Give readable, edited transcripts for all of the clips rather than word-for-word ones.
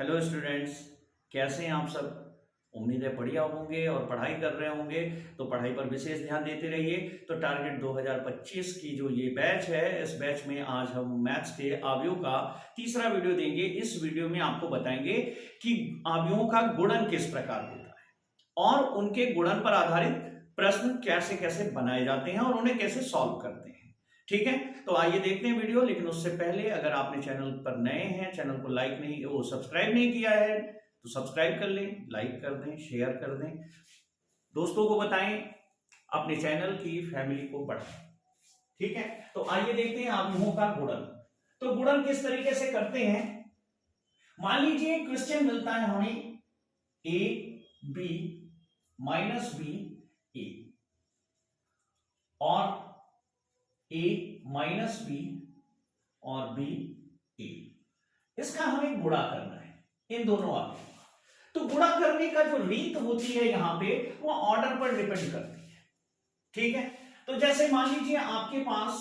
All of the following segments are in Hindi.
हेलो स्टूडेंट्स, कैसे हैं आप सब। उम्मीद है बढ़िया होंगे और पढ़ाई कर रहे होंगे। तो पढ़ाई पर विशेष ध्यान देते रहिए। तो टारगेट 2025 की जो ये बैच है, इस बैच में आज हम मैथ्स के अवयव का तीसरा वीडियो देंगे। इस वीडियो में आपको बताएंगे कि अवयवों का गुणन किस प्रकार होता है और उनके गुणन पर आधारित प्रश्न कैसे कैसे बनाए जाते हैं और उन्हें कैसे सॉल्व करते हैं। ठीक है, तो आइए देखते हैं वीडियो। लेकिन उससे पहले अगर आपने चैनल पर नए हैं, चैनल को लाइक नहीं वो सब्सक्राइब नहीं किया है तो सब्सक्राइब कर लें, लाइक कर दें, शेयर कर दें, दोस्तों को बताएं, अपने चैनल की फैमिली को बढ़ाएं। ठीक है, तो आइए देखते हैं अवयवों का गुणन। तो गुणन किस तरीके से करते हैं। मान लीजिए क्वेश्चन मिलता है हमें ए बी माइनस बी ए और ए माइनस बी और बी ए, इसका हमें गुणा करना है इन दोनों अवयवों का। तो गुणा करने का जो रीत होती है यहां पे वो ऑर्डर पर डिपेंड करती है। ठीक है, तो जैसे मान लीजिए आपके पास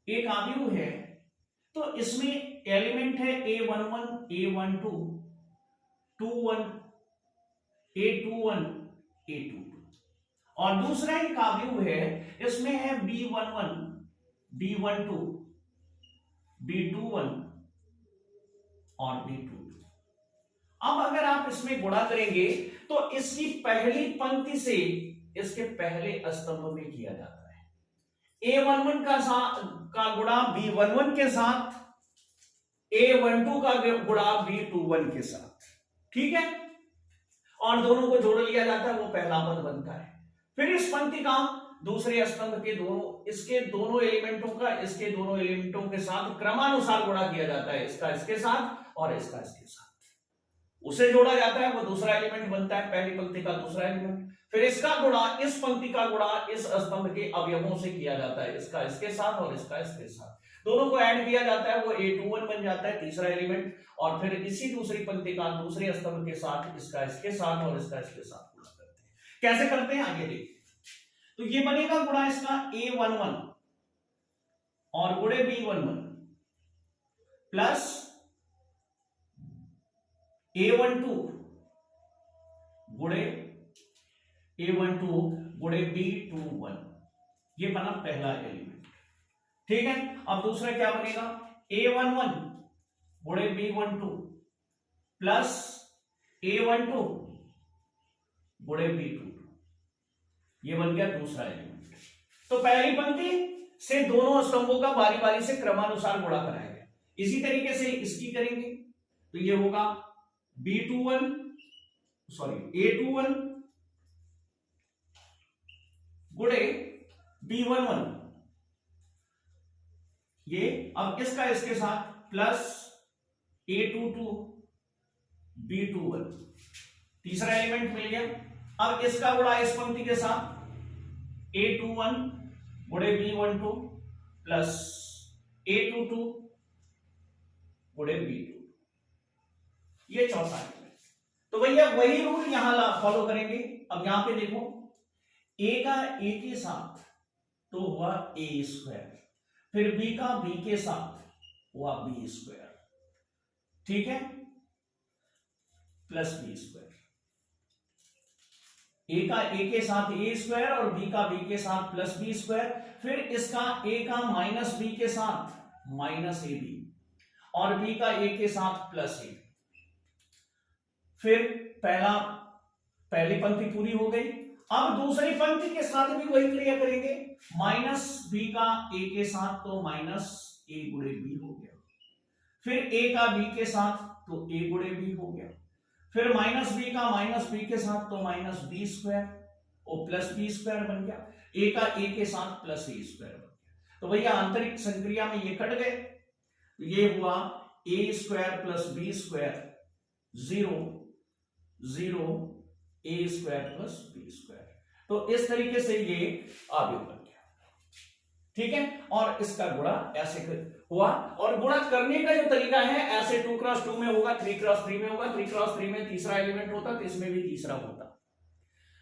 एक अवयव है, तो इसमें एलिमेंट है A11 A12 21 A21 A22 और दूसरा एक अवयव है, इसमें है B11 B12 B21 और B22। अब अगर आप इसमें गुणा करेंगे तो इसकी पहली पंक्ति से इसके पहले स्तंभ में किया जाता है। A11 का गुणा B11 के साथ, A12 का गुणा B21 के साथ। ठीक है, और दोनों को जोड़ लिया जाता है, वो पहला पद बनता है। फिर इस पंक्ति का दूसरे स्तंभ के इसके दोनों एलिमेंटों का इसके दोनों एलिमेंटों के साथ क्रमानुसार गुणा किया जाता है। इसका इसके साथ और इसका इसके साथ, उसे जोड़ा जाता है, वो दूसरा एलिमेंट बनता है, पहली पंक्ति का दूसरा एलिमेंट। फिर इसका गुणा इस पंक्ति का गुणा इस स्तंभ के अवयवों से किया जाता है, इसका इसके साथ और इसका इसके साथ। दोनों को ऐड किया जाता है, वो A21 बन जाता है तीसरा एलिमेंट। और फिर इसी दूसरी पंक्ति का दूसरे स्तंभ के साथ इसका इसके साथ और इसका इसके साथ गुणा करते हैं। कैसे करते हैं आगे देखिए। तो ये बनेगा गुणा इसका A11 और गुणे B11 प्लस A12 गुणे A12 गुणे B21। ये बना पहला एलिमेंट। ठीक है, अब दूसरा क्या बनेगा A11 गुणे B12 प्लस A12 गुणे B22। ये बन गया दूसरा एलिमेंट। तो पहली पंक्ति से दोनों स्तंभों का बारी बारी से क्रमानुसार गुणा कराया गया। इसी तरीके से इसकी करेंगे तो ये होगा A21 गुणे B11। ये अब इसका इसके साथ प्लस A22 B21, तीसरा एलिमेंट मिल गया। अब इसका गुणा इस पंक्ति के साथ A21 गुणे B12 प्लस A22 गुणे B22, ये चौथा एलिमेंट। तो भैया वही रूल यहां फॉलो करेंगे। अब यहां पे देखो A का A के साथ तो हुआ A², फिर B का B के साथ हुआ B², ठीक है, प्लस B²। A का A के साथ A² और B का B के साथ प्लस B²। फिर इसका A का माइनस B के साथ माइनस AB और B का A के साथ प्लस AB। फिर पहली पंक्ति पूरी हो गई। अब दूसरी पंक्ति के साथ भी वही क्रिया करेंगे, माइनस B का A के साथ तो माइनस A गुणे B हो गया। फिर A का B के साथ तो A गुणे B हो गया। फिर माइनस B का माइनस B के साथ तो माइनस B² और प्लस B² बन गया। A का A के साथ प्लस A² बन गया। तो भैया आंतरिक संक्रिया में ये कट गए, तो ये हुआ A² plus B² 0 0 A² plus B²। तो इस तरीके से ये अवयव बन गया। ठीक है, और इसका गुणा ऐसे हुआ। और गुणा करने का जो तरीका है ऐसे 2x2 में होगा, 3x3 में होगा। 3x3 में तीसरा एलिमेंट होता तो इसमें भी तीसरा होता।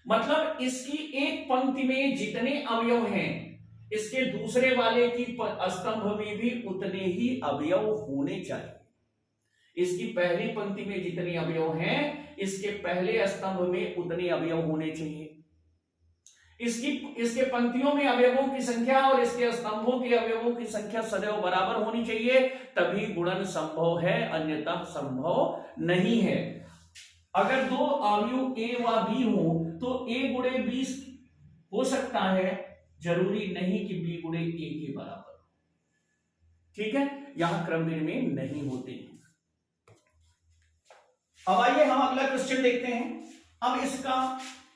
मतलब इसकी एक पंक्ति में जितने अवयव हैं इसके दूसरे वाले की स्तंभ में भी उतने ही अवयव होने चाहिए। इसकी पहली पंक्ति में जितने अवयव हैं इसके पहले स्तंभ में उतने अवयव होने चाहिए। इसके पंक्तियों में अवयवों की संख्या और इसके स्तंभों के अवयवों की संख्या सदैव बराबर होनी चाहिए, तभी गुणन संभव है, अन्यथा संभव नहीं है। अगर दो अवयव ए व बी हो तो ए गुणे बी हो सकता है, जरूरी नहीं कि बी गुणे ए के बराबर। ठीक है, यहां क्रम में नहीं होते। अब आइए हम अगला क्वेश्चन देखते हैं। अब इसका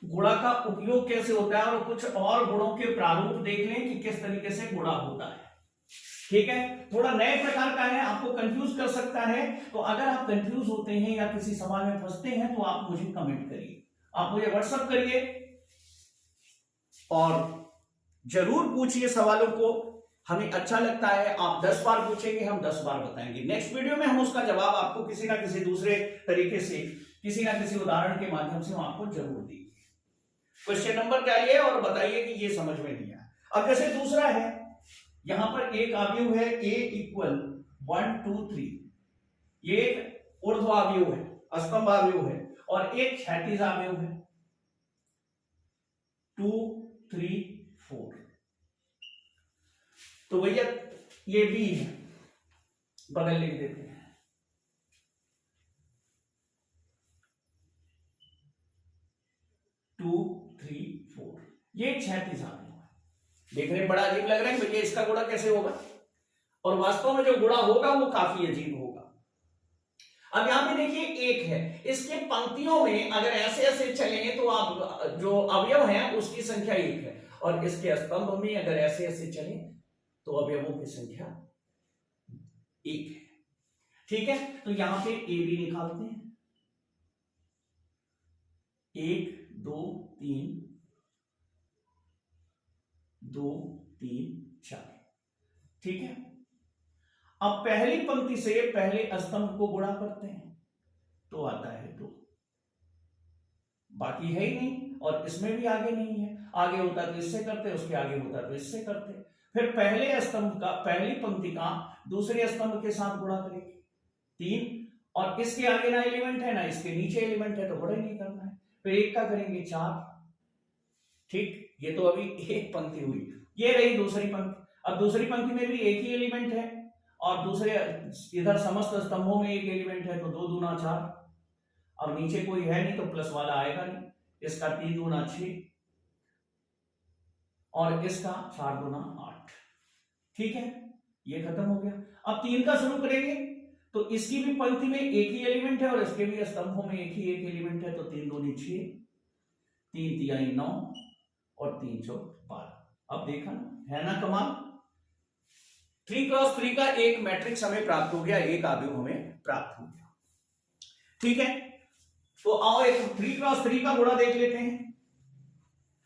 गुणा का उपयोग कैसे होता है और कुछ और गुणों के प्रारूप देख लें कि किस तरीके से गुणा होता है। ठीक है, थोड़ा नए प्रकार का है, आपको कंफ्यूज कर सकता है। तो अगर आप कंफ्यूज होते हैं या किसी सवाल में फंसते हैं तो आप मुझे कमेंट करिए, आप मुझे व्हाट्सएप करिए और जरूर पूछिए सवालों को। हमें अच्छा लगता है, आप 10 बार पूछेंगे, हम 10 बार बताएंगे। नेक्स्ट वीडियो में हम उसका जवाब आपको किसी ना किसी दूसरे तरीके से, किसी ना किसी उदाहरण के माध्यम से हम आपको जरूर देंगे। क्वेश्चन नंबर डालिए और बताइए कि ये समझ में नहीं आया। अब जैसे दूसरा है, यहां पर एक अवयव है a इक्वल 1 2 3, ये एक ऊर्ध्वावयव है, स्तंभावयव है, और एक क्षैतिज अवयव है 2 3 4। तो भैया ये b है, बगल लिख देते हैं। 2 3 4, ये क्षैतिज अवयव है। देखने में बड़ा अजीब लग रहा है भैया इसका गुणा कैसे होगा, और वास्तव में जो गुणा होगा वो काफी अजीब होगा। अब यहां पे देखिए एक है, इसके पंक्तियों में अगर ऐसे ऐसे चलेंगे तो आप जो अवयव है उसकी संख्या एक है, और इसके स्तंभ में अगर ऐसे ऐसे चले तो अवयवों की संख्या एक है। ठीक है, तो यहां पे ए बी निकालते हैं। 1 2 3 2 3 4। ठीक है, अब पहली पंक्ति से पहले स्तंभ को गुणा करते हैं तो आता है 2, बाकी है ही नहीं, और इसमें भी आगे नहीं है। आगे होता तो इससे करते, उसके आगे होता तो इससे करते। फिर पहले स्तंभ का, पहली पंक्ति का दूसरे स्तंभ के साथ गुणा करेंगे 3, और इसके आगे ना एलिमेंट है ना इसके नीचे एलिमेंट है तो गुणा नहीं करना है। फिर एक का करेंगे 4। ठीक, ये तो अभी एक पंक्ति हुई, ये रही दूसरी पंक्ति। अब दूसरी पंक्ति में भी एक ही एलिमेंट है और दूसरे इधर समस्त स्तंभों में एक एलिमेंट है, तो 2 दूना 4। अब नीचे कोई है नहीं तो प्लस वाला आएगा नहीं, इसका 3 दूना 6 और इसका 4 दूना 8। ठीक है, ये खत्म हो गया। अब 3 का शुरू करेंगे तो इसकी भी पंक्ति में एक ही एलिमेंट है और इसके भी स्तंभों में एक एलिमेंट है, तो 3 दूनी 6, 3 तिहाई 9 और 3 चौक 12। अब देखा ना, है ना कमाल। 3x3 का एक मैट्रिक्स हमें प्राप्त हो गया, एक अवयव हमें प्राप्त हो गया। ठीक है, तो आओ एक 3x3 का गुणा देख लेते हैं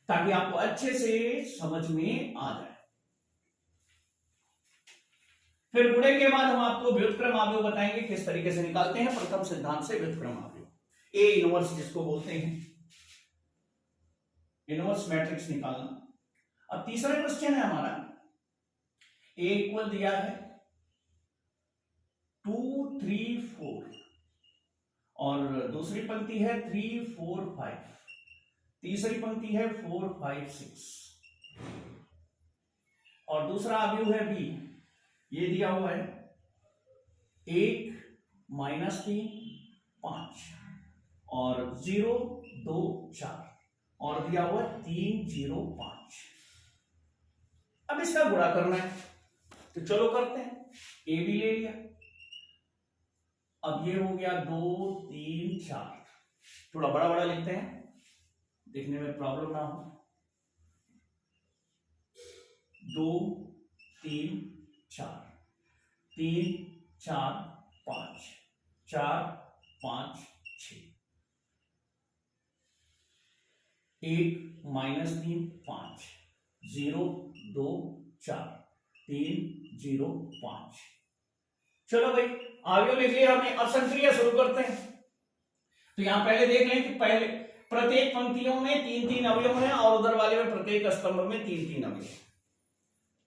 ताकि आपको अच्छे से समझ में आ जाए। फिर गुणे के बाद हम आपको व्युत्क्रम अवयव बताएंगे किस तरीके से निकालते हैं। प्रथम सिद्धांत से व्युत्क्रम अवयव, ए इनवर्स जिसको बोलते हैं, इनवर्स मैट्रिक्स निकालना। अब तीसरा क्वेश्चन है हमारा, ए इक्वल दिया है 2 3 4 और दूसरी पंक्ति है 3 4 5, तीसरी पंक्ति है 4 5 6 और दूसरा अवयव है बी, ये दिया हुआ है 1 -3 5 और 0 2 4 और दिया हुआ 3 0 5। अब इसका गुणा करना है तो चलो करते हैं। ए भी ले लिया, अब ये हो गया 2 3 4, थोड़ा बड़ा बड़ा लिखते हैं देखने में प्रॉब्लम ना हो। 2 3 4 3 4 5 4 5 6, 1 -3 5 0 2 4 3 0 5। चलो भाई अवयव लिख लिया हमने, अब संक्रिया शुरू करते हैं। तो यहां पहले देख लें कि पहले प्रत्येक पंक्तियों में 3 3 अवयव हैं और उधर वाले में प्रत्येक स्तंभ में 3 3 अवयव।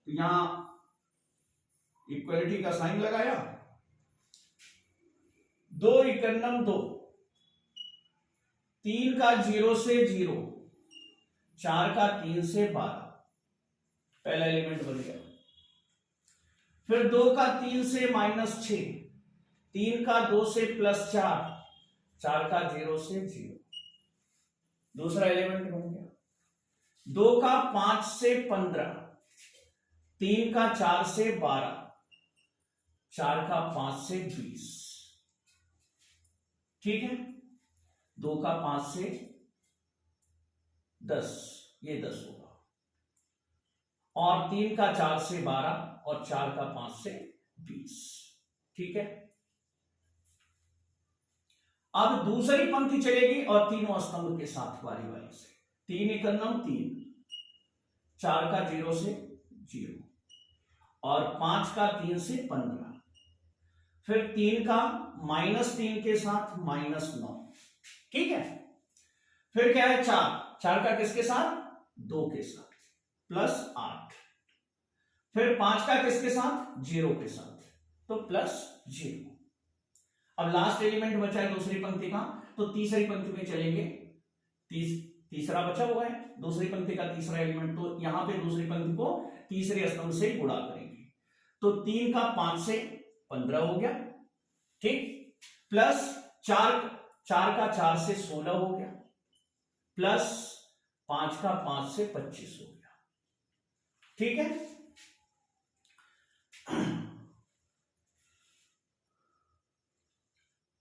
तो यहां इक्वलिटी का साइन लगाया, 2 इकन्नम 2, 3 का 0 से 0, 4 का 3 से 12, पहला एलिमेंट बन गया। फिर 2 का 3 से -6, 3 का 2 से +4, 4 का 0 से 0, दूसरा एलिमेंट बन गया। 2 का 5 से 15, 3 का 4 से 12, 4 का 5 से 20, ठीक है। 2 का 5 से 10, ये 10 होगा, और 3 का 4 से 12 और 4 का 5 से 20, ठीक है। अब दूसरी पंक्ति चलेगी और तीनों स्तंभ के साथ बारी बारी से। 3 इकन्नम 3, 4 का 0 से 0, और 5 का 3 से 15, फिर 3 का -3 के साथ -9, ठीक है। फिर क्या है 4 का किसके साथ? 2 के साथ, +8, फिर 5 का किसके साथ? 0 के साथ, तो +0। अब लास्ट एलिमेंट बचा है दूसरी पंक्ति का, तो तीसरी पंक्ति में चलेंगे। तीसरा बचा हुआ है दूसरी पंक्ति का तीसरा एलिमेंट, तो यहां पे दूसरी पंक्ति को तीसरे स्तंभ से गुणा करेंगे। तो 3 का 5 से 15 हो गया, ठीक, प्लस 4 का 4 से 16 हो गया, प्लस 5 का 5 से 25 हो गया, ठीक है।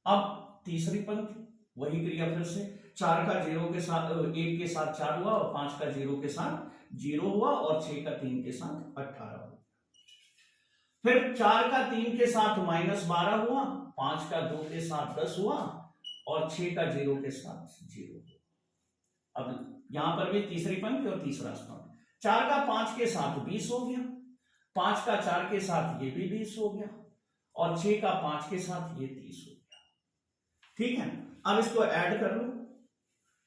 अब तीसरी पंक्ति वही क्रिया फिर से, 4 का 0 के साथ 1 के साथ 4 हुआ, और 5 का 0 के साथ 0 हुआ, और 6 का 3 के साथ 18 हुआ। फिर 4 का 3 के साथ -12 हुआ, 5 का 2 के साथ 10 हुआ, और 6 का 0 के साथ 0 हुआ। अब यहां पर भी तीसरी पंक्ति और तीसरा स्तंभ। 4 का 5 के साथ 20 हो गया, 5 का 4 के साथ ये भी 20 हो गया, और 6 का 5 के साथ ये 30 हो गया, ठीक है। अब इसको ऐड कर लो,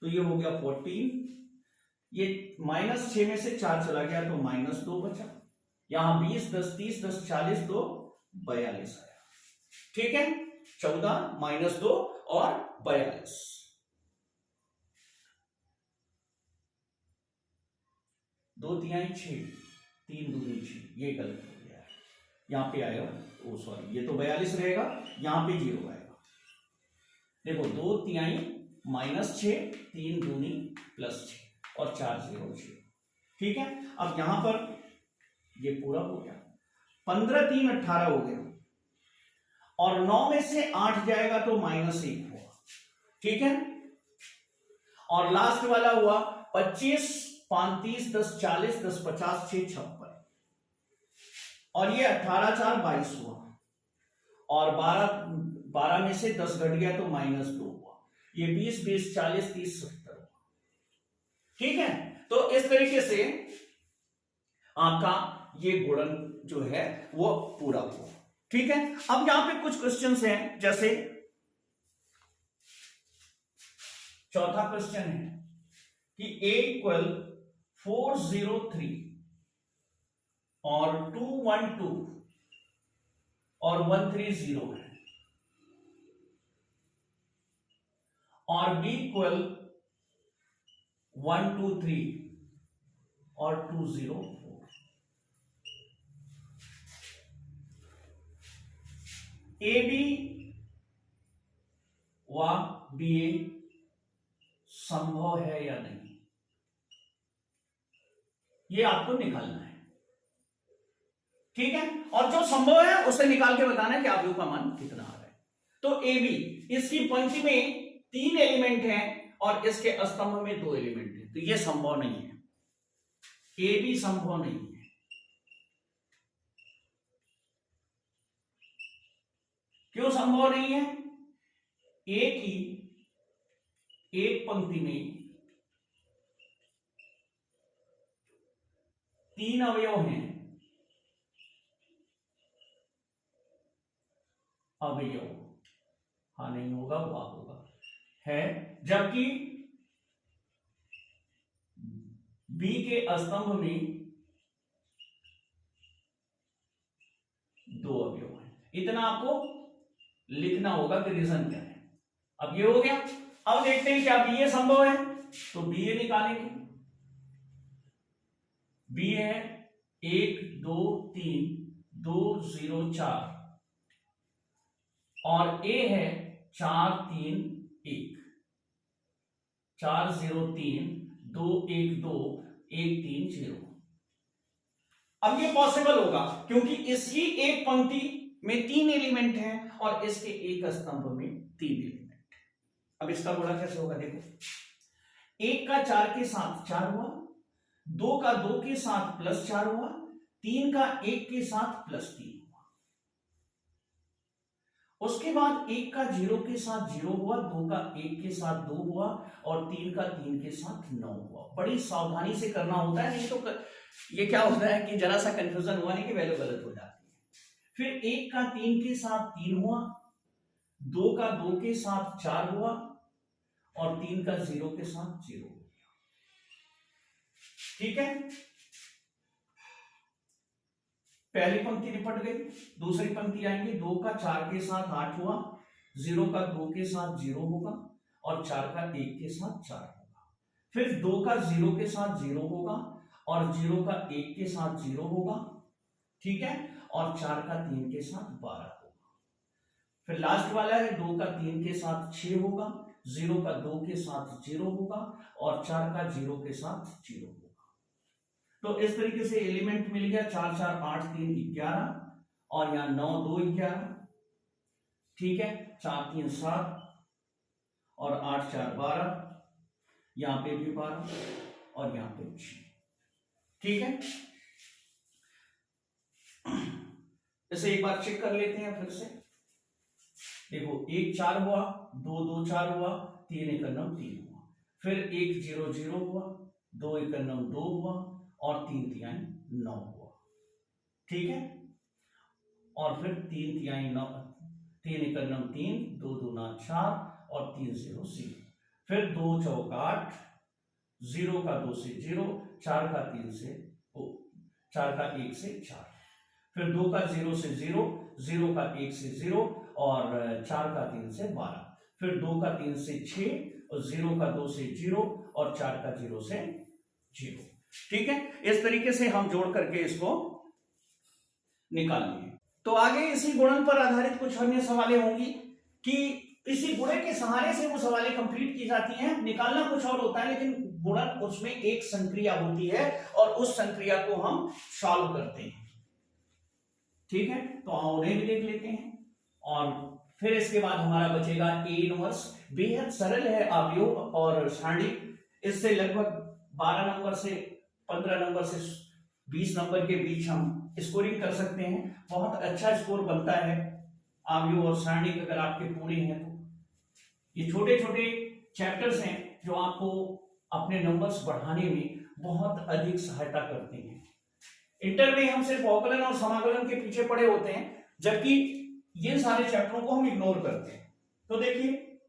तो ये हो गया 14, ये -6 में से 4 चला गया तो -2 बचा, यहां 20 10 30 10 40 2 42 आया, ठीक है। 14 -2 और 42, 2 तिहाई 6, 3 दूनी 6, ये गलत हो गया है, यहां पे आएगा, ओ सॉरी, ये तो 42 रहेगा, यहां पे 0 आएगा। देखो 2 तिहाई -6, 3 दूनी +6, और 4 0 0, ठीक है। अब यहां पर ये पूरा हो गया, 15 3 18 हो गया, और 9 में से 8 जाएगा तो -1 हुआ, ठीक है। और लास्ट वाला हुआ 25 5 30 10 40 10 50 6 56, और ये 18 4 22 हुआ, और 12 में से 10 घट गया तो -2 हुआ, ये 20 20 40 30 70 हुआ, ठीक है। तो इस तरीके से आपका ये गुणन जो है वो पूरा हुआ, ठीक है। अब यहां पे कुछ क्वेश्चंस हैं, जैसे चौथा क्वेश्चन है कि a = 403 और 212 और 130 है, और b = 123 और 204। ए बी व बी ए संभव है या नहीं, ये आपको निकालना है, ठीक है। और जो संभव है उसे निकाल के बताना है कि आप का मान कितना आ रहा है। तो ए बी, इसकी पंक्ति में 3 एलिमेंट हैं और इसके स्तंभ में 2 एलिमेंट हैं, तो ये संभव नहीं है, ए बी संभव नहीं है। क्यों संभव नहीं है? ए की एक पंक्ति में 3 अवयव हैं, अवयव, हाँ नहीं होगा, वाह होगा, है, जबकि बी के स्तंभ में 2 अवयव हैं। इतना आपको लिखना होगा कि रीजन क्या है। अब ये हो गया। अब देखते हैं क्या बी ए संभव है, तो बी ए निकालेंगे। बी है 1 2 3 2 0 4 और ए है 4 3 1 4 0 3 2 1 2 1 3 0। अब ये पॉसिबल होगा क्योंकि इसकी एक पंक्ति में 3 एलिमेंट हैं और इसके एक स्तंभ में 3 एलिमेंट। अब इसका गुणा कैसे होगा देखो, 1 का 4 के साथ 4 हुआ, 2 का 2 के साथ प्लस 4 हुआ, 3 का 1 के साथ प्लस 3 हुआ। उसके बाद 1 का 0 के साथ 0 हुआ, 2 का 1 के साथ 2 हुआ और 3 का 3 के साथ 9 हुआ। बड़ी सावधानी से करना होता है, नहीं तो ये क्या होता है कि जरा सा कंफ्यूजन हुआ नहीं कि वैल्यू गलत हो जाती है। फिर 1 का 3 के साथ 3 हुआ, 2 का 2 के साथ 4 हुआ और 3 का 0 के साथ 0 हो गया। ठीक है, पहली पंक्ति निपट गई। दूसरी पंक्ति आएंगे, 2 का 4 के साथ 8 हुआ, 0 का 2 के साथ 0 होगा और 4 का 1 के साथ 4 होगा। फिर 2 का 0 के साथ 0 होगा और 0 का 1 के साथ 0 होगा। ठीक है, और 4 का 3 के साथ 12 होगा। फिर लास्ट वाला है 2 का 3 के साथ 6 होगा, 0 का 2 के साथ 0 होगा और 4 का 0 के साथ 0 होगा। तो इस तरीके से एलिमेंट मिल गया 4 4 8 3 11 और यहां 9 2 11। ठीक है, 4 3 7 और 8 4 12, यहां पे भी 12 और यहां पे 6। ठीक है, इसे एक बार चेक कर लेते हैं फिर से। देखो 1 4 हुआ, 2 2 4 हुआ, 3 1 9 3 हुआ, फिर 1 0 0 हुआ, 2 1 9 2 हुआ और 3 3 9 हुआ। ठीक है, और फिर 3 3 9 3 1 9 3 2 2 9 4 और 3 0 0। फिर 2 4 8, 0 का 2 से 0, 4 का 3 से 4 का 1 से 4, फिर 2 का 0 से 0, 0 का 1 से 0 और 4 का 3 से 12, फिर 2 का 3 से 6 और 0 का 2 से 0 और 4 का 0 से 0। ठीक है, इस तरीके से हम जोड़ करके इसको निकाल लिए। तो आगे इसी गुणन पर आधारित कुछ अन्य सवालें होंगी कि इसी गुणे के सहारे से वो सवालें कंप्लीट की जाती हैं। निकालना कुछ और होता है लेकिन गुणन उसमें एक संक्रिया होती है और उस संक्रिया को हम सॉल्व करते हैं। ठीक है, तो उन्हें भी देख लेते हैं और फिर इसके बाद हमारा बचेगा ए इनवर्स। बेहद सरल है अवयव और सारणी। इससे लगभग 12 नंबर से 15 नंबर से 20 नंबर के बीच हम स्कोरिंग कर सकते हैं। बहुत अच्छा स्कोर बनता है अवयव और सारणी अगर आपके पूरे हैं तो। ये छोटे छोटे चैप्टर्स हैं जो आपको अपने नंबर्स बढ़ाने में बहुत अधिक सहायता करते हैं। इंटर में हम सिर्फ अवकलन और समाकलन के पीछे पड़े होते हैं, जबकि ये सारे चैप्टरों को हम इग्नोर करते हैं। तो देखिए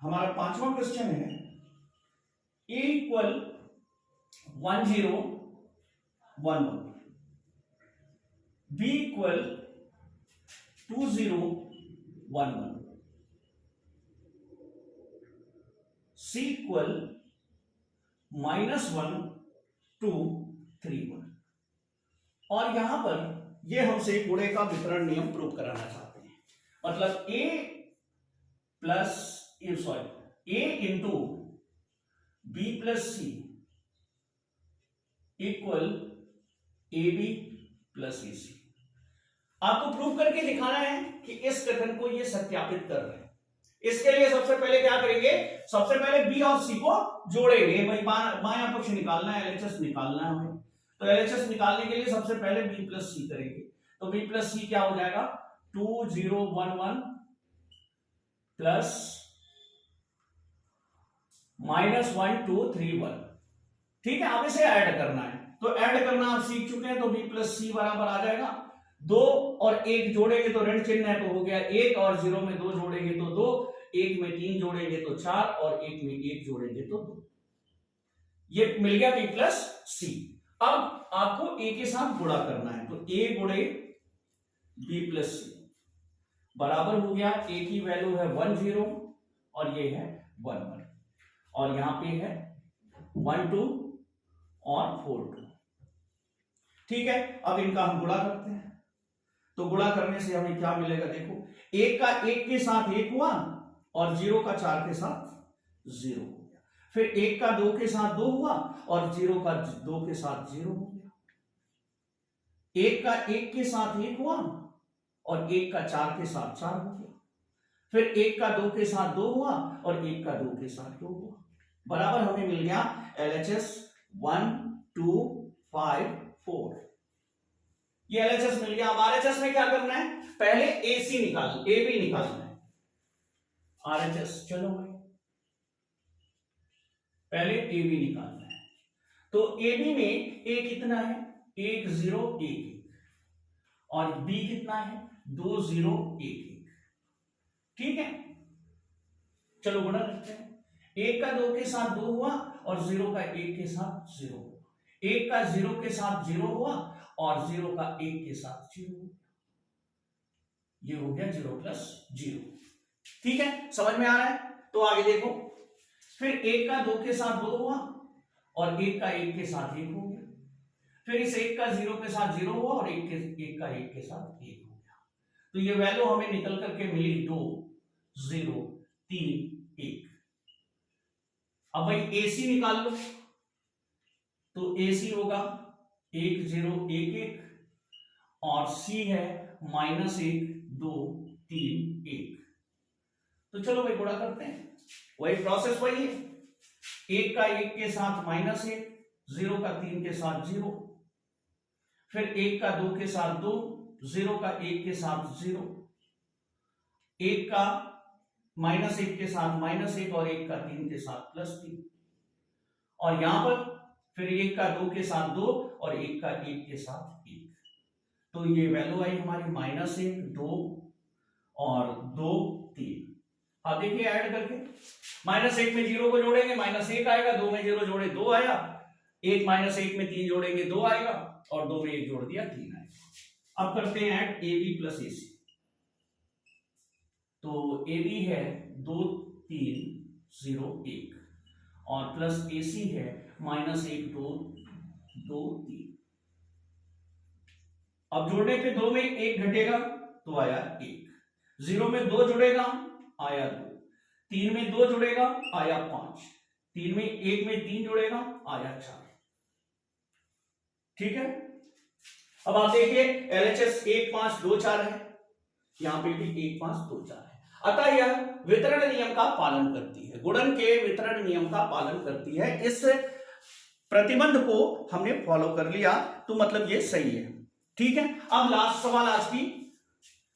हमारा 5वां क्वेश्चन है a equal 1 0 1 1, b equal 2 0 1 1, c equal -1 2 3 1। और यहां पर ये हमसे गुणे का वितरण नियम प्रूव कराना चाहते हैं। मतलब a into b plus c equal ab plus a c. आपको प्रूव करके दिखाना है कि इस कथन को ये सत्यापित कर रहे हैं। इसके लिए सबसे पहले क्या करेंगे, सबसे पहले बी और सी को जोड़ेंगे। भाई बायां पक्ष निकालना है, एलएचएस निकालना है हमें। तो एलएचएस निकालने के लिए सबसे पहले बी प्लस सी करेंगे। तो बी प्लस सी क्या हो जाएगा, 2 0 1 1 प्लस -1 2 3 1। ठीक है, अब इसे ऐड करना है। तो ऐड करना आप सीख चुके हैं। तो बी प्लस सी बराबर आ जाएगा 2 और 1 जोड़ेंगे तो ऋण चिन्ह है तो हो गया 1 और 0 में 2 जोड़ेंगे तो 2, 1 में 3 जोड़ेंगे तो 4 और 1 में 1 जोड़ेंगे तो 2। ये मिल गया बी प्लस सी। अब आपको ए के साथ गुणा करना है। तो ए गुणे बी प्लस सी बराबर हो गया, ए की वैल्यू है 1 0 और ये है 1 1 और यहां पे है 1 2 और 4 2। ठीक है, अब इनका हम गुणा करते हैं। तो गुणा करने से हमें क्या मिलेगा, देखो एक का एक के साथ एक हुआ और 0 का 4 के साथ 0 हो गया, फिर एक का 2 के साथ 2 हुआ और 0 का 2 के साथ 0 हो गया, एक का एक के साथ एक हुआ और एक का 4 के साथ 4 हो गया, फिर एक का 2 के साथ 2 हुआ और एक का 2 के साथ 2 हुआ, बराबर हमें मिल गया LHS 1 2 5 4। ये LHS मिल गया। अब RHS में क्या करना है, पहले AC निकाल, AB निकालना है। RHS चलो भाई पहले AB निकालना है। तो AB में A कितना है, 1 0 1 1 और B कितना है 2 0 1 1। ठीक है, चलो गुणा करते हैं। 1 का 2 के साथ 2 हुआ और 0 का 1 के साथ 0 हुआ, 1 का 0 के साथ 0 हुआ और 0 का 1 के साथ 0 हुआ, ये हो गया 0 प्लस 0। ठीक है, समझ में आ रहा है। तो आगे देखो, फिर 1 का 2 के साथ 2 हुआ और 1 का 1 के साथ 1 हो गया, फिर इस 1 का 0 के साथ 0 हुआ और 1 का 1 के साथ 1 हो गया। तो ये वैल्यू हमें निकल करके मिली 2 0 3 1। अब भाई AC निकाल लो, तो AC होगा 1 0 1 1 और C है -1 2 3 1। तो चलो भाई गुणा करते हैं, वही प्रोसेस वही है, 1 का 1 के साथ -1, 0 का 3 के साथ 0, फिर 1 का 2 के साथ 2, 0 का 1 के साथ 0, 1 का -1 के साथ -1 और 1 का 3 के साथ +3, और यहां पर फिर 1 का 2 के साथ 2 और 1 का 1 के साथ 1। तो ये वैल्यू आई हमारी -1 2 और 2 3। अब देखिए ऐड करके, -1 में 0 को जोड़ेंगे -1 आएगा, 2 में 0 जोड़े 2 आया, 1 -1 में 3 जोड़ेंगे 2 आएगा और 2 में 1 जोड़ दिया 3 आएगा। अब करते हैं ऐड AB प्लस AC। तो AB है 2 3 0 1 और प्लस AC है -1 2 2 3। अब जोड़ने पे 2 में 1 घटेगा तो आया 1, 0 में 2 जुड़ेगा आया 2, 3 में 2 जुड़ेगा आया 5, 3 में 1 में 3 जुड़ेगा आया 4। ठीक है, अब आप देखिए LHS 1 5 2 4 है, यहां पे भी 1 5 2 4 है, अतः यह वितरण नियम का पालन करती है, गुणन के वितरण नियम का पालन करती है। इस प्रतिबंध को हमने फॉलो कर लिया तो मतलब ये सही है। ठीक है, अब लास्ट सवाल आज की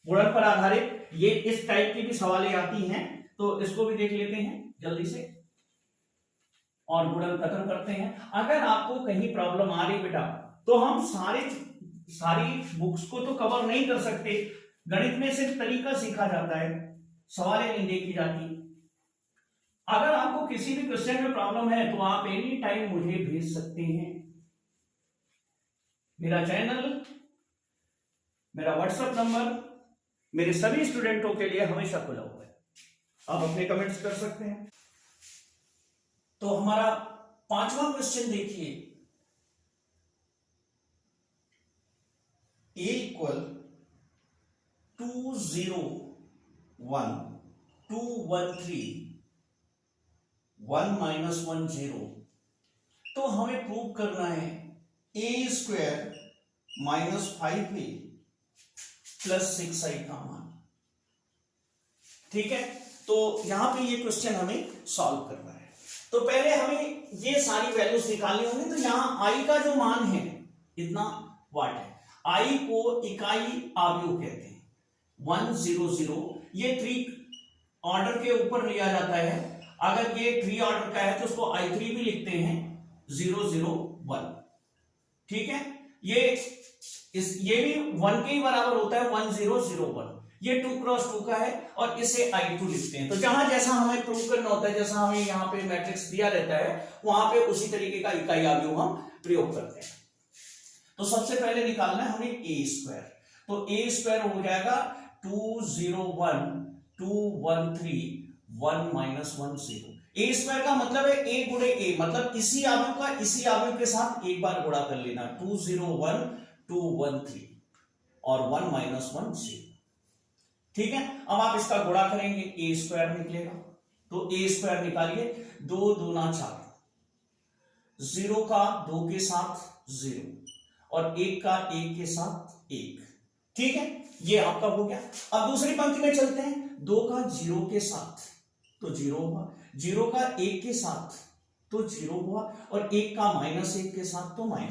गुणन पर आधारित, ये इस टाइप की भी सवालें आती हैं तो इसको भी देख लेते हैं जल्दी से और गुणन खत्म करते हैं। अगर आपको कहीं प्रॉब्लम आ रही बेटा, तो हम सारी बुक्स को तो कवर नहीं कर सकते, गणित में सिर्फ तरीका सीखा जाता है, सवालें नहीं देखी जाती। अगर आपको किसी भी क्वेश्चन में प्रॉब्लम है तो आप एनी टाइम मुझे भेज सकते हैं। मेरा चैनल, मेरा व्हाट्सएप नंबर मेरे सभी स्टूडेंटों के लिए हमेशा खुला हुआ है, आप अपने कमेंट्स कर सकते हैं। तो हमारा 5वां क्वेश्चन देखिए, A = 2 0 1 2 1 3 1 -1 0। तो हमें प्रूव करना है A² -5A + 6i का मान। ठीक है, तो यहां पे ये क्वेश्चन हमें सॉल्व करना है। तो पहले हमें ये सारी वैल्यूज निकालनी होंगी। तो यहां i का जो मान है इतना वाट है, i को इकाई आव्यूह कहते हैं, 1 0 0। ये 3 ऑर्डर के ऊपर लिया जाता है, अगर ये 3 ऑर्डर का है तो उसको i3 भी लिखते हैं 0 0 1। ठीक है, ये भी 1 के ही बराबर होता है, 1 0 0 1। ये 2 क्रॉस 2 का है और इसे i2 लिखते हैं। तो जहां जैसा हमें प्रूव करना होता है, जैसा हमें यहाँ पे मैट्रिक्स दिया रहता है, वहां पे उसी तरीके का इकाई आव्यूह हम प्रयोग करते हैं। तो सबसे पहले निकालना है हमें A²। तो ए स्क्वायर हो जाएगा 201,213,1 माइनस 1 0। ए स्क्वायर का मतलब है ए गुणे ए, मतलब इसी अवयव का इसी अवयव के साथ एक बार गुणा कर लेना, 201,213 और 1 माइनस 1 0। ठीक है, अब आप इसका गुणा करेंगे, ए स्क्वायर निकलेगा, तो ए स्क्वायर निकालिए, 2 दूना 4, 0 का 2 के साथ 0 और 1 का 1 के साथ 1। ठीक है, ये आपका हो गया। अब दूसरी पंक्ति में चलते हैं, 2 का 0 के साथ तो 0 हुआ, 0 का 1 के साथ तो 0 हुआ और 1 का -1 के साथ तो -1 हुआ।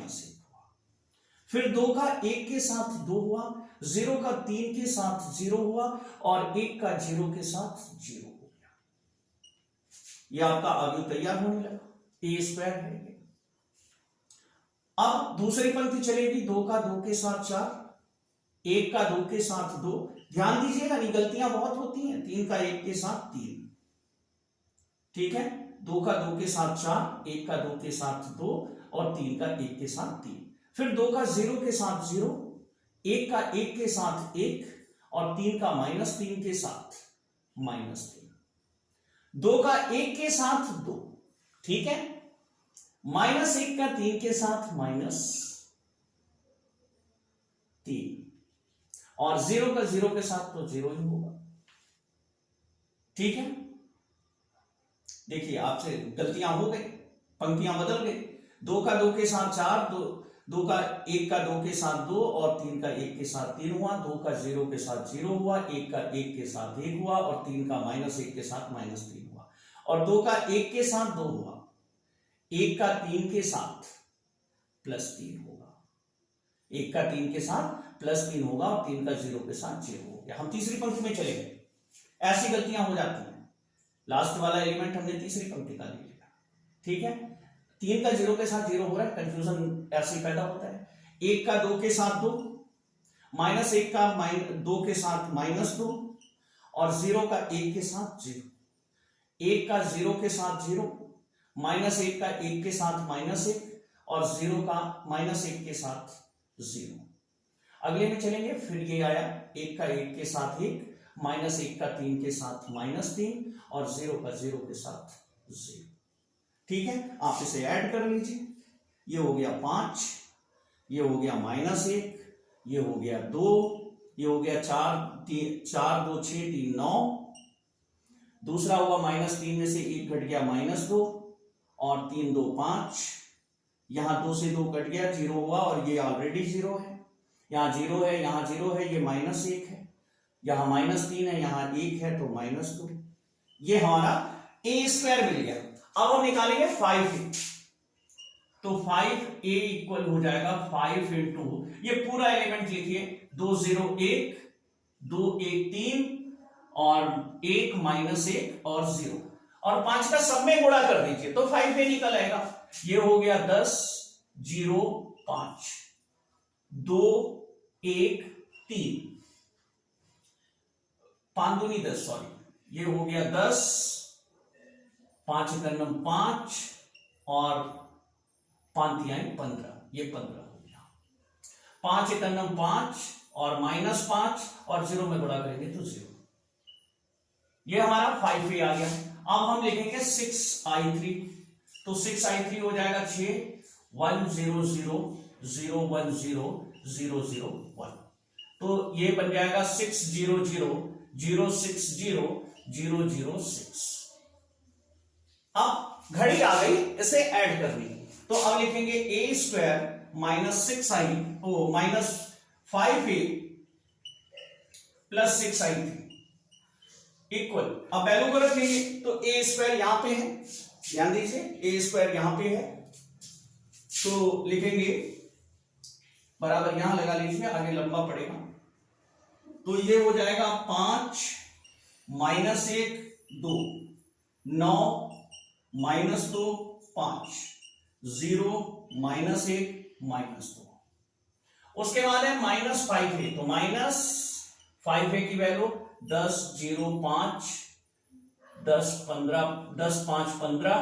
फिर 2 का 1 के साथ 2 हुआ, 0 का 3 के साथ 0 हुआ और 1 का 0 के साथ 0 हो गया। यह आपका अवयव तैयार होने लगा, ए स्क्वायर है। अब दूसरी पंक्ति चलेगी, 2 का 2 के साथ 4, 1 का 2 के साथ 2। ध्यान दीजिएगा, गलतियां बहुत होती हैं। 3 का 1 के साथ 3। ठीक है, 2 का 2 के साथ 4, 1 का 2 के साथ 2 और 3 का 1 के साथ 3। फिर 2 का 0 के साथ 0, 1 का 1 के साथ 1 और 3 का -3 के साथ -3। 2 का 1 के साथ 2, ठीक है, -1 का 3 के साथ -3 और 0 का 0 के साथ तो 0 ही होगा। ठीक है, देखिए आपसे गलतियां हो गई, पंक्तियां बदल गई। 2 का 2 के साथ 4, तो 2 का 1 का 2 के साथ 2 और 3 का 1 के साथ 3 हुआ, 2 का 0 के साथ 0 हुआ, 1 का 1 के साथ 1 हुआ और 3 का -1 के साथ -3 हुआ और 2 का 1 के साथ 2 हुआ, 1 का 3 के साथ +3 होगा, 1 का 3 के साथ +3 होगा और 3 का 0 के साथ 0 हो गया। हम तीसरी पंक्ति में चले गए। ऐसी गलतियां हो जाती हैं, लास्ट वाला एलिमेंट हमने तीसरी पंक्ति का ले लिया। ठीक है, 3 का 0 के साथ 0 हो रहा है, कंफ्यूजन ऐसे ही पैदा होता है। 1 का 2 के साथ 2, -1 का 2 के साथ -2 और 0 का 1 के साथ 0, 1 का 0 के साथ 0, -1 का 1 के साथ -1 और 0 का -1 के साथ 0। अगले में चलेंगे, फिर ये आया 1 का 1 के साथ 1, -1 का 3 के साथ -3 और 0 का 0 के साथ 0। ठीक है, आप इसे ऐड कर लीजिए, ये हो गया 5, ये हो गया -1, ये हो गया 2, ये हो गया 4, 2 6 3 9, दूसरा हुआ -3 में से 1 घट गया -2 और 3 2 5, यहां 2 से 2 कट गया, 0 हुआ और ये ऑलरेडी 0 है, यहां 0 है, यहां 0 है, ये -1 है, यहां -3 है, यहां 1 है तो -2। ये हमारा ए स्क्वायर मिल गया। अब हम निकालेंगे 5a, तो 5a इक्वल हो जाएगा 5 इंटू, ये पूरा एलिमेंट लिखिए, 2 0 1, 2 1 3 और 1 -1 और 0 और 5 का सब में गुणा कर दीजिए तो 5a निकल आएगा। ये हो गया 10 0 5 2 1 3, 5 दूनी 10, सॉरी, ये हो गया 10, 5 एकम 5 और 5 15, ये 15 हो गया। 5 एकम 5 और -5 और 0 में गुणा करेंगे तो 0। ये हमारा 5a आ गया। अब हम लिखेंगे 6i3, तो 6i3 हो जाएगा 6 1 0 0 0 1 0 0 0 1, तो ये बन जाएगा 6 0 0 0 6 0 0 0 6। अब घड़ी आ गई इसे ऐड करनी, तो अब लिखेंगे a square -6i -5a plus 6i3 equal, अब वैल्यू को रख लेंगे, तो a स्क्वायर यहां पे है, ध्यान दीजिए a स्क्वायर यहां पे है, तो लिखेंगे बराबर यहां लगा लीजिए, आगे लंबा पड़ेगा, तो ये हो जाएगा 5 -1 2 9 -2 5 0 -1 -2, उसके बाद है -5a, तो -5a की वैल्यू 10 0 5 10 15 10 5 15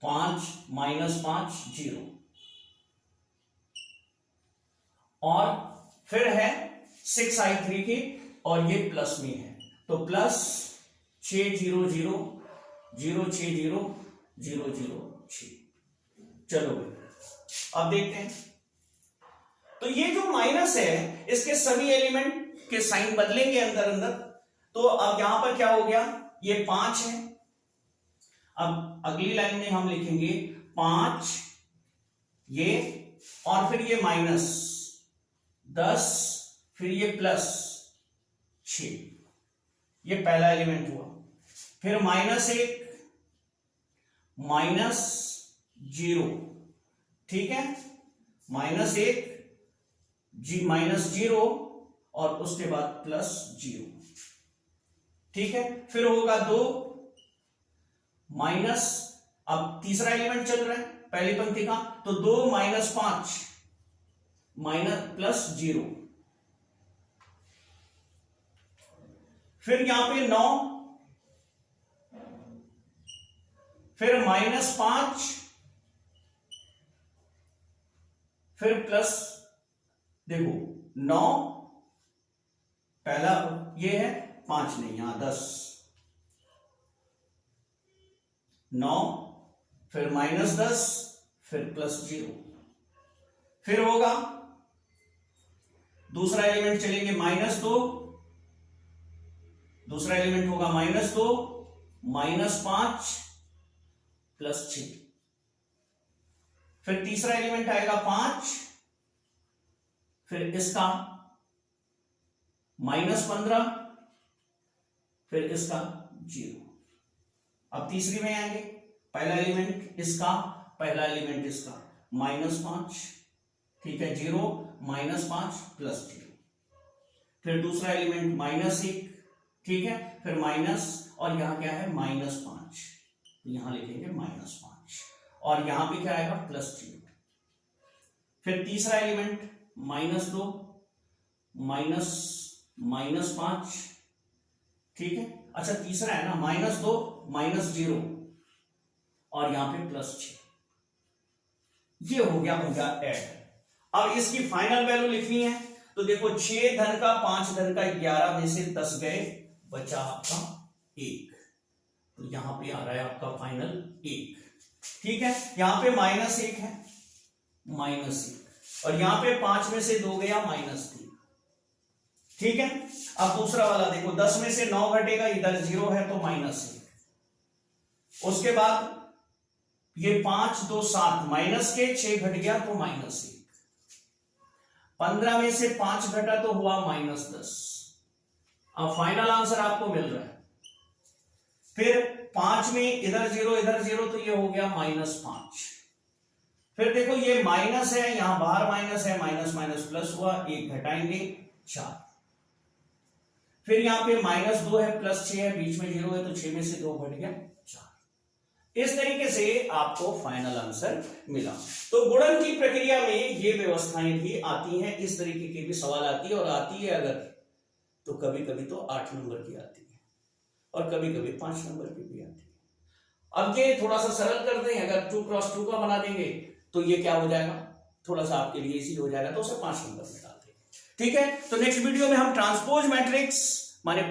5 -5 0 और फिर है 6i3 की, और ये प्लस में है, तो प्लस 6 0 0 0 6 0 0 0 6। चलो अब देखते हैं, तो ये जो माइनस है इसके सभी एलिमेंट के साइन बदलेंगे अंदर अंदर। तो अब यहां पर क्या हो गया, ये 5 है, अब अगली लाइन में हम लिखेंगे 5 ये, और फिर ये माइनस 10, फिर ये प्लस 6, ये पहला एलिमेंट हुआ। फिर -1 -0, ठीक है, -1 -0 और उसके बाद +0, ठीक है। फिर होगा 2 माइनस, अब तीसरा एलिमेंट चल रहा है पहली पंक्ति का, तो 2 -5 +0, फिर यहां पे 9, फिर -5, फिर प्लस, देखो 9 पहला ये है, 5 नहीं, यहां 10, 9 फिर -10 फिर +0, फिर होगा दूसरा एलिमेंट चलेंगे -2, दूसरा एलिमेंट होगा -2 -5 +6, फिर तीसरा एलिमेंट आएगा 5, फिर इसका -15, फिर इसका 0। अब तीसरी में आएंगे, पहला एलिमेंट इसका, पहला एलिमेंट इसका, -5, ठीक है, 0 -5 +0, फिर दूसरा एलिमेंट -1, ठीक है, फिर माइनस, और यहां क्या है -5, यहां लिखेंगे -5, और यहां पे क्या आएगा +0, फिर तीसरा एलिमेंट -2 -5, ठीक है, अच्छा तीसरा है ना -2 -0 और यहां पे +6, ये हो गया ऐड। अब इसकी फाइनल वैल्यू लिखनी है, तो देखो 6 धन का 5 धन का 11 में से 10 गए, बचा आपका 1, तो यहां पे आ रहा है आपका फाइनल 1, ठीक है। यहां पे -1 है, -1, और यहां पे 5 में से 2 गया -3, ठीक है। अब दूसरा वाला देखो, 10 में से 9 घटेगा, इधर 0 है तो -1, उसके बाद ये 5 2 7 माइनस के 6 घट गया तो -1, 15 में से 5 घटा तो हुआ -10। अब फाइनल आंसर आपको मिल रहा है। फिर 5 में इधर 0 इधर 0 तो ये हो गया -5। फिर देखो ये माइनस है, यहां बाहर माइनस है, माइनस माइनस प्लस हुआ, 1 घटाएंगे 4। फिर यहां पे -2 है, +6 है, बीच में 0 है तो 6 में से 2 घट गया 4। इस तरीके से आपको फाइनल आंसर मिला। तो गुणन की प्रक्रिया में ये व्यवस्थाएं भी आती हैं, इस तरीके के भी सवाल आती है, और आती है अगर तो कभी कभी तो 8 नंबर की आती है और कभी कभी 5 नंबर की भी आती है। अब ये थोड़ा सा सरल कर दें, अगर 2 क्रॉस 2 का बना देंगे तो ये क्या हो जाएगा, थोड़ा सा आपके लिए इजी हो जाएगा, तो उसे 5 नंबर में डाल देंगे, ठीक है। तो नेक्स्ट वीडियो में हम ट्रांसपोज मैट्रिक्स माने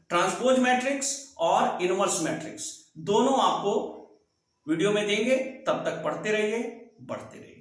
ट्रांसपोज मैट्रिक्स और इनवर्स मैट्रिक्स दोनों आपको वीडियो में देंगे। तब तक पढ़ते रहिए, बढ़ते रहिए।